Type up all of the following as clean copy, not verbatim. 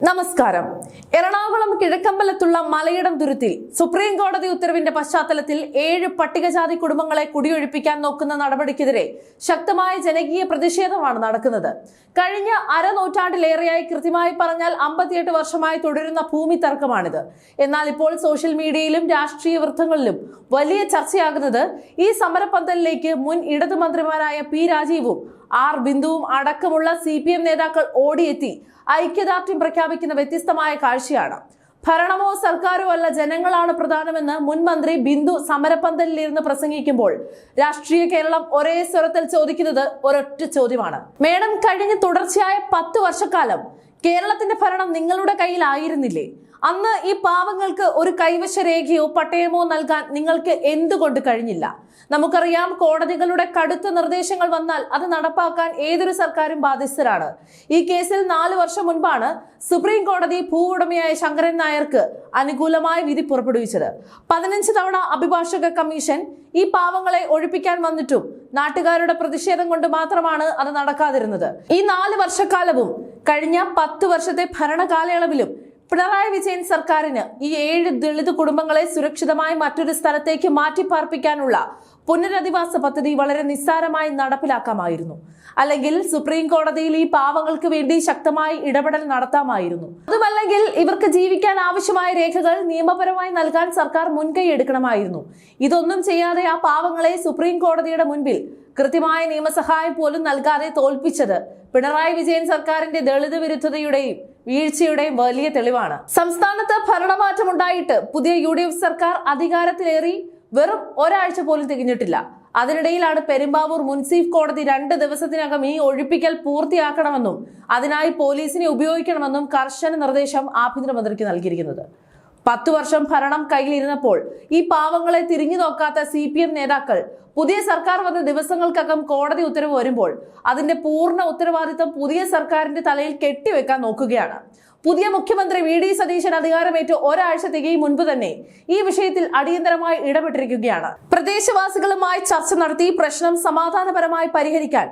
നമസ്കാരം. എറണാകുളം കിഴക്കമ്പലത്തുള്ള മലയിടം തുരുത്തിൽ സുപ്രീം കോടതി ഉത്തരവിന്റെ പശ്ചാത്തലത്തിൽ 7 പട്ടികജാതി കുടുംബങ്ങളെ കുടിയൊഴിപ്പിക്കാൻ നോക്കുന്ന നടപടിക്കെതിരെ ശക്തമായ ജനകീയ പ്രതിഷേധമാണ് നടക്കുന്നത്. കഴിഞ്ഞ അരനൂറ്റാണ്ടിലേറെയായി, കൃത്യമായി പറഞ്ഞാൽ 58 വർഷമായി തുടരുന്ന ഭൂമി തർക്കമാണിത്. എന്നാൽ ഇപ്പോൾ സോഷ്യൽ മീഡിയയിലും രാഷ്ട്രീയ വൃത്തങ്ങളിലും വലിയ ചർച്ചയാകുന്നത് ഈ സമരപന്തലിലേക്ക് മുൻ ഇടതു മന്ത്രിമാരായ പി രാജീവും ആർ ബിന്ദുവും അടക്കമുള്ള CPM നേതാക്കൾ ഓടിയെത്തി ഐക്യദാർഢ്യം പ്രഖ്യാപിക്കുന്ന വ്യത്യസ്തമായ കാഴ്ചയാണ്. ഭരണമോ സർക്കാരോ അല്ല, ജനങ്ങളാണ് പ്രധാനമെന്ന് മുൻ മന്ത്രി ബിന്ദു സമരപന്തലിലിരുന്ന് പ്രസംഗിക്കുമ്പോൾ രാഷ്ട്രീയ കേരളം ഒരേ സ്വരത്തിൽ ചോദിക്കുന്നത് ഒരൊറ്റ ചോദ്യമാണ്. മേഡം, കഴിഞ്ഞ തുടർച്ചയായ 10 വർഷക്കാലം കേരളത്തിന്റെ ഭരണം നിങ്ങളുടെ കയ്യിലായിരുന്നില്ലേ? അന്ന് ഈ പാവങ്ങൾക്ക് ഒരു കൈവശ രേഖയോ പട്ടയമോ നൽകാൻ നിങ്ങൾക്ക് എന്തുകൊണ്ട് കഴിഞ്ഞില്ല? നമുക്കറിയാം, കോടതികളുടെ കടുത്ത നിർദ്ദേശങ്ങൾ വന്നാൽ അത് നടപ്പാക്കാൻ ഏതൊരു സർക്കാരും ബാധ്യസ്ഥരാണ്. ഈ കേസിൽ 4 വർഷം മുൻപാണ് സുപ്രീം കോടതി ഭൂവുടമയായ ശങ്കരൻ നായർക്ക് അനുകൂലമായ വിധി പുറപ്പെടുവിച്ചത്. 15 തവണ അഭിഭാഷക കമ്മീഷൻ ഈ പാവങ്ങളെ ഒഴിപ്പിക്കാൻ വന്നിട്ടും നാട്ടുകാരുടെ പ്രതിഷേധം കൊണ്ട് മാത്രമാണ് അത് നടക്കാതിരുന്നത്. ഈ 4 വർഷക്കാലവും കഴിഞ്ഞ 10 വർഷത്തെ ഭരണകാലയളവിലും പിണറായി വിജയൻ സർക്കാരിന് ഈ 7 ദളിത് കുടുംബങ്ങളെ സുരക്ഷിതമായി മറ്റൊരു സ്ഥലത്തേക്ക് മാറ്റിപ്പാർപ്പിക്കാനുള്ള പുനരധിവാസ പദ്ധതി വളരെ നിസ്സാരമായി നടപ്പിലാക്കാമായിരുന്നു. അല്ലെങ്കിൽ സുപ്രീം കോടതിയിൽ ഈ പാവങ്ങൾക്ക് വേണ്ടി ശക്തമായി ഇടപെടൽ നടത്താമായിരുന്നു. അതുമല്ലെങ്കിൽ ഇവർക്ക് ജീവിക്കാൻ ആവശ്യമായ രേഖകൾ നിയമപരമായി നൽകാൻ സർക്കാർ മുൻകൈ എടുക്കണമായിരുന്നു. ഇതൊന്നും ചെയ്യാതെ ആ പാവങ്ങളെ സുപ്രീം കോടതിയുടെ മുൻപിൽ കൃത്യമായ നിയമസഹായം പോലും നൽകാതെ തോൽപ്പിച്ചത് പിണറായി വിജയൻ സർക്കാരിന്റെ ദളിത് വിരുദ്ധതയുടെയും വീഴ്ചയുടെയും വലിയ തെളിവാണ്. സംസ്ഥാനത്ത് ഭരണമാറ്റമുണ്ടായിട്ട് പുതിയ UDF സർക്കാർ അധികാരത്തിലേറി വെറും ഒരാഴ്ച പോലും തികഞ്ഞിട്ടില്ല. അതിനിടയിലാണ് പെരുമ്പാവൂർ മുൻസിഫ് കോടതി 2 ദിവസത്തിനകം ഈ ഒഴിപ്പിക്കൽ പൂർത്തിയാക്കണമെന്നും അതിനായി പോലീസിനെ ഉപയോഗിക്കണമെന്നും കർശന നിർദ്ദേശം ആഭ്യന്തരമന്ത്രിക്ക് നൽകിയിരിക്കുന്നത്. 10 വർഷം ഭരണം കയ്യിലിരുന്നപ്പോൾ ഈ പാവങ്ങളെ തിരിഞ്ഞു നോക്കാത്ത CPM നേതാക്കൾ പുതിയ സർക്കാർ വന്ന ദിവസങ്ങൾക്കകം കോടതി ഉത്തരവ് വരുമ്പോൾ അതിന്റെ പൂർണ്ണ ഉത്തരവാദിത്തം പുതിയ സർക്കാരിന്റെ തലയിൽ കെട്ടിവെക്കാൻ നോക്കുകയാണ്. പുതിയ മുഖ്യമന്ത്രി VD സതീശൻ അധികാരമേറ്റ് ഒരാഴ്ച തികയും മുൻപ് തന്നെ ഈ വിഷയത്തിൽ അടിയന്തരമായി ഇടപെട്ടിരിക്കുകയാണ്. പ്രദേശവാസികളുമായി ചർച്ച നടത്തി പ്രശ്നം സമാധാനപരമായി പരിഹരിക്കാൻ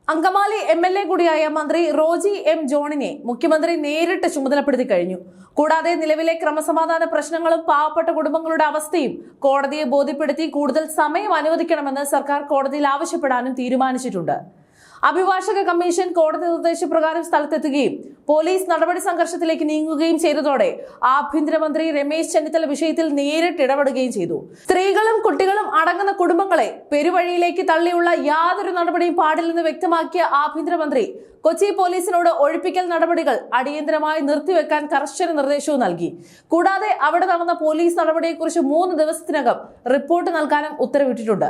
അങ്കമാലി MLA കൂടിയായ മന്ത്രി റോജി M ജോണിനെ മുഖ്യമന്ത്രി നേരിട്ട് ചുമതലപ്പെടുത്തി കഴിഞ്ഞു. കൂടാതെ നിലവിലെ ക്രമസമാധാന പ്രശ്നങ്ങളും പാവപ്പെട്ട കുടുംബങ്ങളുടെ അവസ്ഥയും കോടതിയെ ബോധ്യപ്പെടുത്തി കൂടുതൽ സമയം അനുവദിക്കണമെന്ന് സർക്കാർ കോടതിയിൽ ആവശ്യപ്പെടാനും തീരുമാനിച്ചിട്ടുണ്ട്. അഭിഭാഷക കമ്മീഷൻ കോടതി നിർദ്ദേശപ്രകാരം സ്ഥലത്തെത്തുകയും പോലീസ് നടപടി സംഘർഷത്തിലേക്ക് നീങ്ങുകയും ചെയ്തതോടെ ആഭ്യന്തരമന്ത്രി രമേശ് ചെന്നിത്തല വിഷയത്തിൽ നേരിട്ട് ഇടപെടുകയും ചെയ്തു. സ്ത്രീകളും കുട്ടികളും അടങ്ങുന്ന കുടുംബങ്ങളെ പെരുവഴിയിലേക്ക് തള്ളിയുള്ള യാതൊരു നടപടിയും പാടില്ലെന്ന് വ്യക്തമാക്കിയ ആഭ്യന്തരമന്ത്രി കൊച്ചി പോലീസിനോട് ഒഴിപ്പിക്കൽ നടപടികൾ അടിയന്തരമായി നിർത്തിവെക്കാൻ കർശന നിർദ്ദേശവും നൽകി. കൂടാതെ അവിടെ നടന്ന പോലീസ് നടപടിയെക്കുറിച്ച് 3 ദിവസത്തിനകം റിപ്പോർട്ട് നൽകാനും ഉത്തരവിട്ടിട്ടുണ്ട്.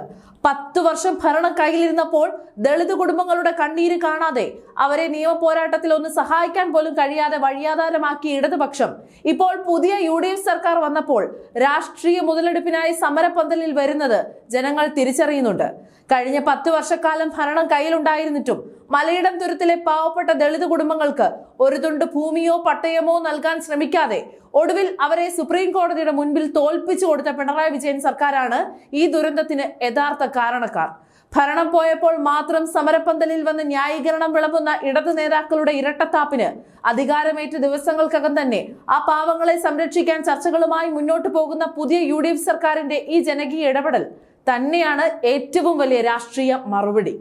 10 വർഷം ഭരണം കയ്യിലിരുന്നപ്പോൾ ദളിത് കുടുംബങ്ങളുടെ കണ്ണീര് കാണാതെ അവരെ നിയമ പോരാട്ടത്തിൽ ഒന്ന് സഹായിക്കാൻ പോലും കഴിയാതെ വഴിയാധാരമാക്കിയ ഇടതുപക്ഷം ഇപ്പോൾ പുതിയ UDF സർക്കാർ വന്നപ്പോൾ രാഷ്ട്രീയ മുതലെടുപ്പിനായി സമരപന്തലിൽ വരുന്നത് ജനങ്ങൾ തിരിച്ചറിയുന്നുണ്ട്. കഴിഞ്ഞ 10 വർഷക്കാലം ഭരണം കയ്യിലുണ്ടായിരുന്നിട്ടും മലയിടം തുരുത്തിലെ പാവപ്പെട്ട ദളിത് കുടുംബങ്ങൾക്ക് ഒരു തുണ്ട് ഭൂമിയോ പട്ടയമോ നൽകാൻ ശ്രമിക്കാതെ ഒടുവിൽ അവരെ സുപ്രീം കോടതിയുടെ മുൻപിൽ തോൽപ്പിച്ചു കൊടുത്ത പിണറായി വിജയൻ സർക്കാരാണ് ഈ ദുരന്തത്തിന് യഥാർത്ഥ കാരണക്കാർ. ഭരണം പോയപ്പോൾ മാത്രം സമരപന്തലിൽ വന്ന് ന്യായീകരണം വിളമ്പുന്ന ഇടതു നേതാക്കളുടെ ഇരട്ടത്താപ്പിന് അധികാരമേറ്റ ദിവസങ്ങൾക്കകം തന്നെ ആ പാവങ്ങളെ സംരക്ഷിക്കാൻ ചർച്ചകളുമായി മുന്നോട്ട് പോകുന്ന പുതിയ UDF സർക്കാരിന്റെ ഈ ജനകീയ ഇടപെടൽ തന്നെയാണ് ഏറ്റവും വലിയ രാഷ്ട്രീയ മറുപടി.